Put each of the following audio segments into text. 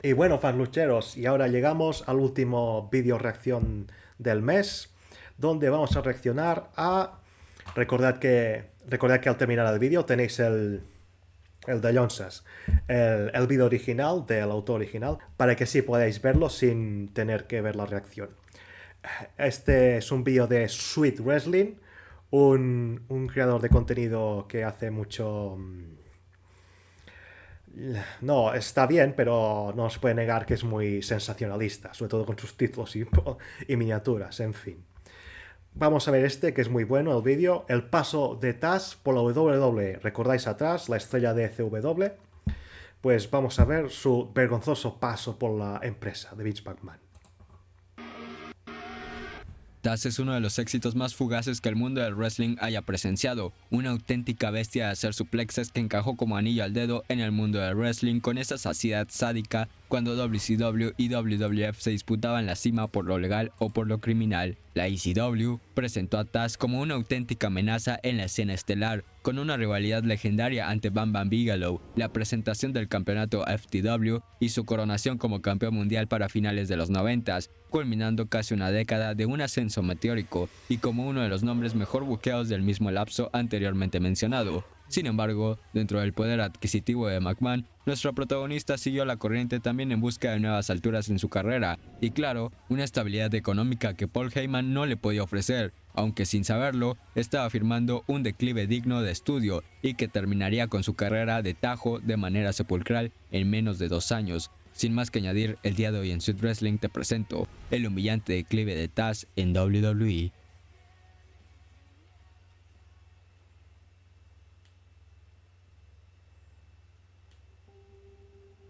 Y bueno, fanlucheros, y ahora llegamos al último vídeo reacción del mes, donde vamos a reaccionar a... recordad que al terminar el vídeo tenéis el de Llonses, el vídeo original del autor original, para que sí podáis verlo sin tener que ver la reacción. Este es un vídeo de Sweet Wrestling, un creador de contenido que hace mucho... No, está bien, pero no se puede negar que es muy sensacionalista, sobre todo con sus títulos y miniaturas, en fin. Vamos a ver este, que es muy bueno, el vídeo. El paso de Taz por la WWE. ¿Recordáis atrás la estrella de CW? Pues vamos a ver su vergonzoso paso por la empresa de Vince McMahon. Taz es uno de los éxitos más fugaces que el mundo del wrestling haya presenciado, una auténtica bestia de hacer suplexes que encajó como anillo al dedo en el mundo del wrestling con esa saciedad sádica cuando WCW y WWF se disputaban la cima por lo legal o por lo criminal. La ECW presentó a Taz como una auténtica amenaza en la escena estelar, con una rivalidad legendaria ante Bam Bam Bigelow, la presentación del campeonato FTW y su coronación como campeón mundial para finales de los 90s, culminando casi una década de un ascenso meteórico y como uno de los nombres mejor buqueados del mismo lapso anteriormente mencionado. Sin embargo, dentro del poder adquisitivo de McMahon, nuestro protagonista siguió la corriente también en busca de nuevas alturas en su carrera, y claro, una estabilidad económica que Paul Heyman no le podía ofrecer, aunque sin saberlo, estaba firmando un declive digno de estudio y que terminaría con su carrera de tajo de manera sepulcral en menos de 2 años. Sin más que añadir, el día de hoy en Sweet Wrestling te presento el humillante declive de Taz en WWE.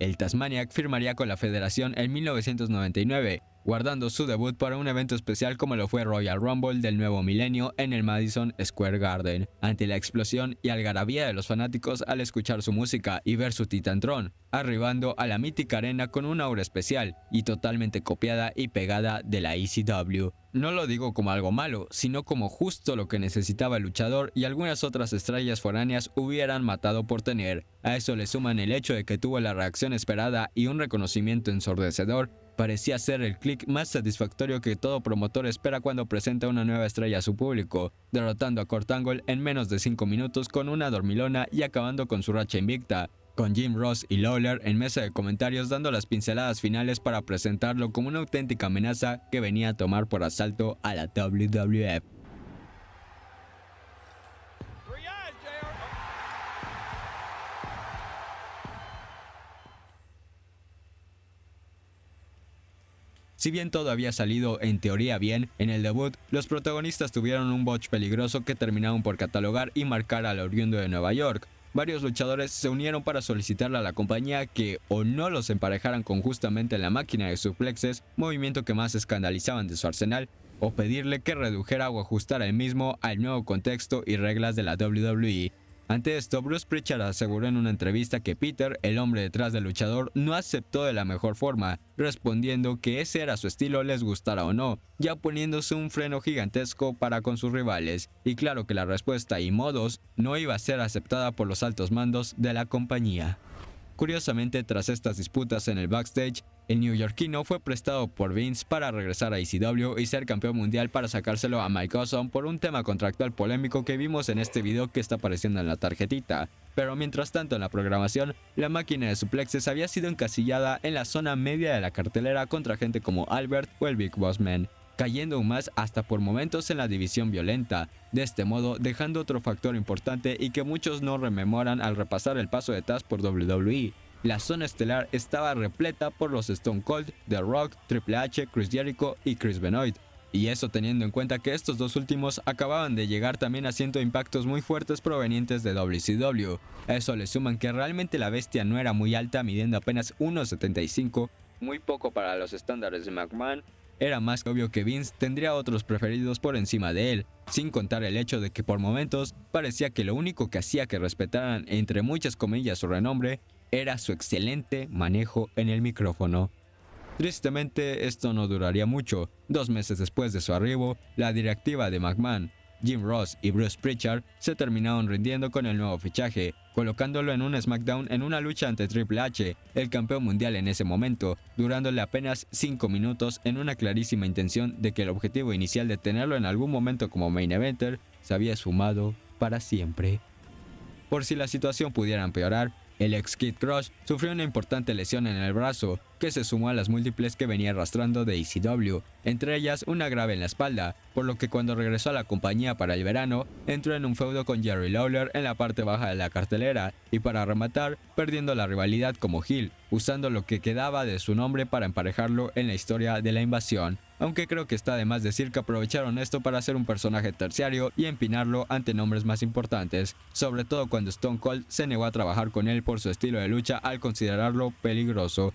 El Tazmaniac firmaría con la federación en 1999, guardando su debut para un evento especial como lo fue Royal Rumble del nuevo milenio en el Madison Square Garden, ante la explosión y algarabía de los fanáticos al escuchar su música y ver su Titantron, arribando a la mítica arena con una aura especial y totalmente copiada y pegada de la ECW. No lo digo como algo malo, sino como justo lo que necesitaba el luchador y algunas otras estrellas foráneas hubieran matado por tener. A eso le suman el hecho de que tuvo la reacción esperada y un reconocimiento ensordecedor. Parecía ser el click más satisfactorio que todo promotor espera cuando presenta una nueva estrella a su público, derrotando a Kurt Angle en menos de 5 minutos con una dormilona y acabando con su racha invicta, con Jim Ross y Lawler en mesa de comentarios dando las pinceladas finales para presentarlo como una auténtica amenaza que venía a tomar por asalto a la WWF. Si bien todo había salido en teoría bien, en el debut, los protagonistas tuvieron un botch peligroso que terminaron por catalogar y marcar al oriundo de Nueva York. Varios luchadores se unieron para solicitarle a la compañía que o no los emparejaran con justamente la máquina de suplexes, movimiento que más escandalizaban de su arsenal, o pedirle que redujera o ajustara el mismo al nuevo contexto y reglas de la WWE. Ante esto, Bruce Pritchard aseguró en una entrevista que Peter, el hombre detrás del luchador, no aceptó de la mejor forma, respondiendo que ese era su estilo les gustara o no, ya poniéndose un freno gigantesco para con sus rivales, y claro que la respuesta y modos no iba a ser aceptada por los altos mandos de la compañía. Curiosamente, tras estas disputas en el backstage, el neoyorquino fue prestado por Vince para regresar a ECW y ser campeón mundial para sacárselo a Mike Awesome por un tema contractual polémico que vimos en este video que está apareciendo en la tarjetita. Pero mientras tanto en la programación, la máquina de suplexes había sido encasillada en la zona media de la cartelera contra gente como Albert o el Big Boss Man, cayendo aún más hasta por momentos en la división violenta, de este modo dejando otro factor importante y que muchos no rememoran al repasar el paso de Taz por WWE. La zona estelar estaba repleta por los Stone Cold, The Rock, Triple H, Chris Jericho y Chris Benoit. Y eso teniendo en cuenta que estos dos últimos acababan de llegar también haciendo impactos muy fuertes provenientes de WCW. A eso le suman que realmente la bestia no era muy alta, midiendo apenas 1.75, muy poco para los estándares de McMahon. Era más que obvio que Vince tendría otros preferidos por encima de él, sin contar el hecho de que por momentos parecía que lo único que hacía que respetaran entre muchas comillas su renombre era su excelente manejo en el micrófono. Tristemente, esto no duraría mucho. 2 meses después de su arribo, la directiva de McMahon, Jim Ross y Bruce Pritchard se terminaron rindiendo con el nuevo fichaje, colocándolo en un SmackDown en una lucha ante Triple H, el campeón mundial en ese momento, durándole apenas 5 minutos en una clarísima intención de que el objetivo inicial de tenerlo en algún momento como main eventer se había esfumado para siempre. Por si la situación pudiera empeorar, el ex Kid Crush sufrió una importante lesión en el brazo, que se sumó a las múltiples que venía arrastrando de ECW, entre ellas una grave en la espalda, por lo que cuando regresó a la compañía para el verano, entró en un feudo con Jerry Lawler en la parte baja de la cartelera, y para rematar, perdiendo la rivalidad como heel, usando lo que quedaba de su nombre para emparejarlo en la historia de la invasión. Aunque creo que está de más decir que aprovecharon esto para hacer un personaje terciario y empinarlo ante nombres más importantes, sobre todo cuando Stone Cold se negó a trabajar con él por su estilo de lucha al considerarlo peligroso.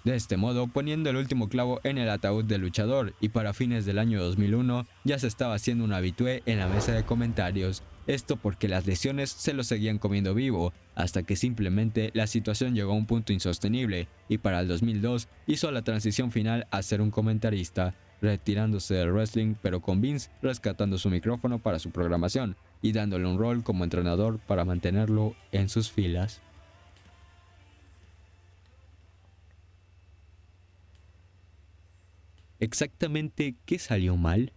De este modo, poniendo el último clavo en el ataúd del luchador, y para fines del año 2001 ya se estaba haciendo un habitué en la mesa de comentarios. Esto porque las lesiones se lo seguían comiendo vivo, hasta que simplemente la situación llegó a un punto insostenible, y para el 2002 hizo la transición final a ser un comentarista, retirándose del wrestling pero con Vince rescatando su micrófono para su programación y dándole un rol como entrenador para mantenerlo en sus filas. ¿Exactamente qué salió mal?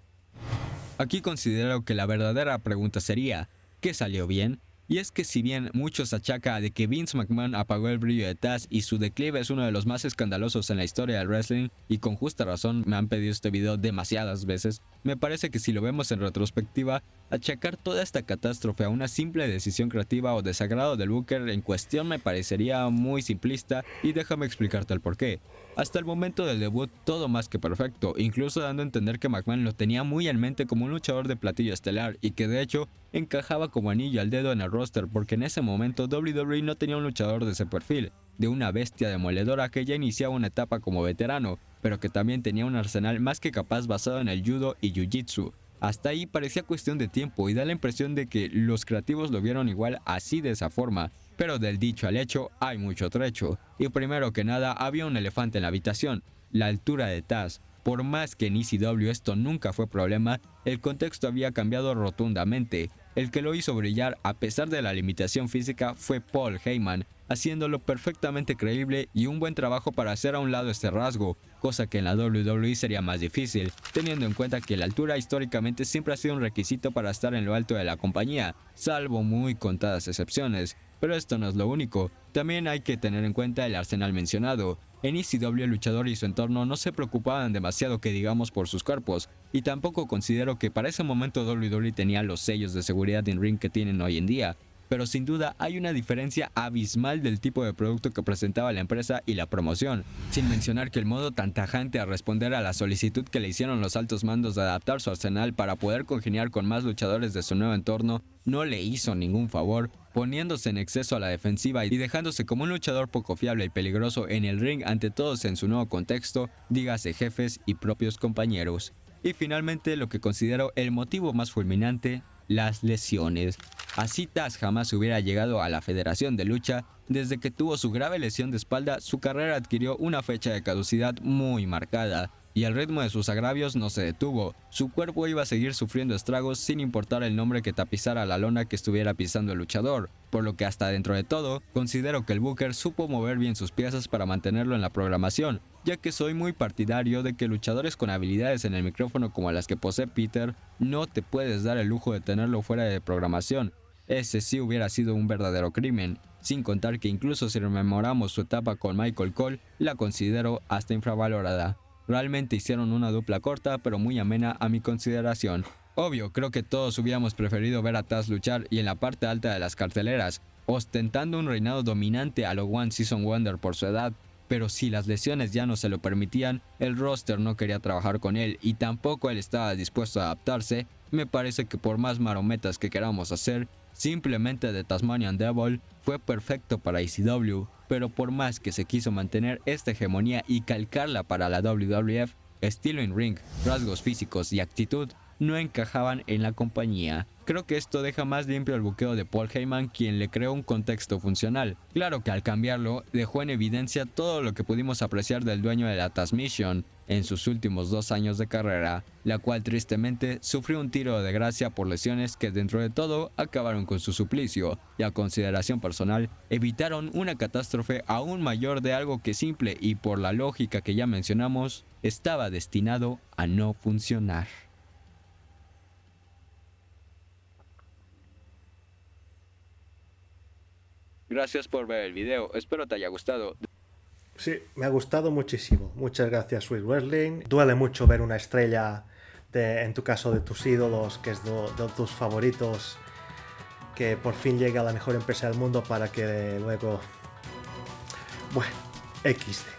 Aquí considero que la verdadera pregunta sería, ¿qué salió bien? Y es que si bien muchos achacan de que Vince McMahon apagó el brillo de Taz y su declive es uno de los más escandalosos en la historia del wrestling, y con justa razón me han pedido este video demasiadas veces, me parece que si lo vemos en retrospectiva, achacar toda esta catástrofe a una simple decisión creativa o desagrado del Booker en cuestión me parecería muy simplista, y déjame explicarte el porqué. Hasta el momento del debut todo más que perfecto, incluso dando a entender que McMahon lo tenía muy en mente como un luchador de platillo estelar y que de hecho encajaba como anillo al dedo en el roster porque en ese momento WWE no tenía un luchador de ese perfil, de una bestia demoledora que ya iniciaba una etapa como veterano, pero que también tenía un arsenal más que capaz basado en el judo y jiu-jitsu. Hasta ahí parecía cuestión de tiempo y da la impresión de que los creativos lo vieron igual así de esa forma. Pero del dicho al hecho hay mucho trecho, y primero que nada había un elefante en la habitación, la altura de Taz. Por más que en ECW esto nunca fue problema, el contexto había cambiado rotundamente. El que lo hizo brillar a pesar de la limitación física fue Paul Heyman, haciéndolo perfectamente creíble y un buen trabajo para hacer a un lado este rasgo, cosa que en la WWE sería más difícil, teniendo en cuenta que la altura históricamente siempre ha sido un requisito para estar en lo alto de la compañía, salvo muy contadas excepciones. Pero esto no es lo único, también hay que tener en cuenta el arsenal mencionado. En ECW el luchador y su entorno no se preocupaban demasiado que digamos por sus cuerpos, y tampoco considero que para ese momento WWE tenía los sellos de seguridad en ring que tienen hoy en día. Pero sin duda hay una diferencia abismal del tipo de producto que presentaba la empresa y la promoción, sin mencionar que el modo tan tajante a responder a la solicitud que le hicieron los altos mandos de adaptar su arsenal para poder congeniar con más luchadores de su nuevo entorno no le hizo ningún favor, poniéndose en exceso a la defensiva y dejándose como un luchador poco fiable y peligroso en el ring ante todos en su nuevo contexto, dígase jefes y propios compañeros. Y finalmente lo que considero el motivo más fulminante, las lesiones. Así Taz jamás hubiera llegado a la Federación de Lucha. Desde que tuvo su grave lesión de espalda, su carrera adquirió una fecha de caducidad muy marcada, y el ritmo de sus agravios no se detuvo. Su cuerpo iba a seguir sufriendo estragos sin importar el nombre que tapizara la lona que estuviera pisando el luchador, por lo que hasta dentro de todo, considero que el Booker supo mover bien sus piezas para mantenerlo en la programación, ya que soy muy partidario de que luchadores con habilidades en el micrófono como las que posee Peter, no te puedes dar el lujo de tenerlo fuera de programación. Ese sí hubiera sido un verdadero crimen, sin contar que incluso si rememoramos su etapa con Michael Cole, la considero hasta infravalorada. Realmente hicieron una dupla corta pero muy amena a mi consideración. Obvio, creo que todos hubiéramos preferido ver a Taz luchar y en la parte alta de las carteleras, ostentando un reinado dominante a lo One Season Wonder por su edad, pero si las lesiones ya no se lo permitían, el roster no quería trabajar con él y tampoco él estaba dispuesto a adaptarse. Me parece que por más marometas que queramos hacer, simplemente The Tasmanian Devil fue perfecto para ECW, pero por más que se quiso mantener esta hegemonía y calcarla para la WWF, estilo in ring, rasgos físicos y actitud, no encajaban en la compañía. Creo que esto deja más limpio el buqueo de Paul Heyman, quien le creó un contexto funcional. Claro que al cambiarlo, dejó en evidencia todo lo que pudimos apreciar del dueño de la Transmission en sus últimos 2 años de carrera, la cual tristemente sufrió un tiro de gracia por lesiones que dentro de todo acabaron con su suplicio, y a consideración personal, evitaron una catástrofe aún mayor de algo que simple y por la lógica que ya mencionamos, estaba destinado a no funcionar. Gracias por ver el video, espero te haya gustado. Sí, me ha gustado muchísimo. Muchas gracias, Sweet Wrestling. Duele mucho ver una estrella, en tu caso, de tus ídolos, que es de tus favoritos, que por fin llegue a la mejor empresa del mundo para que luego... Bueno, XD.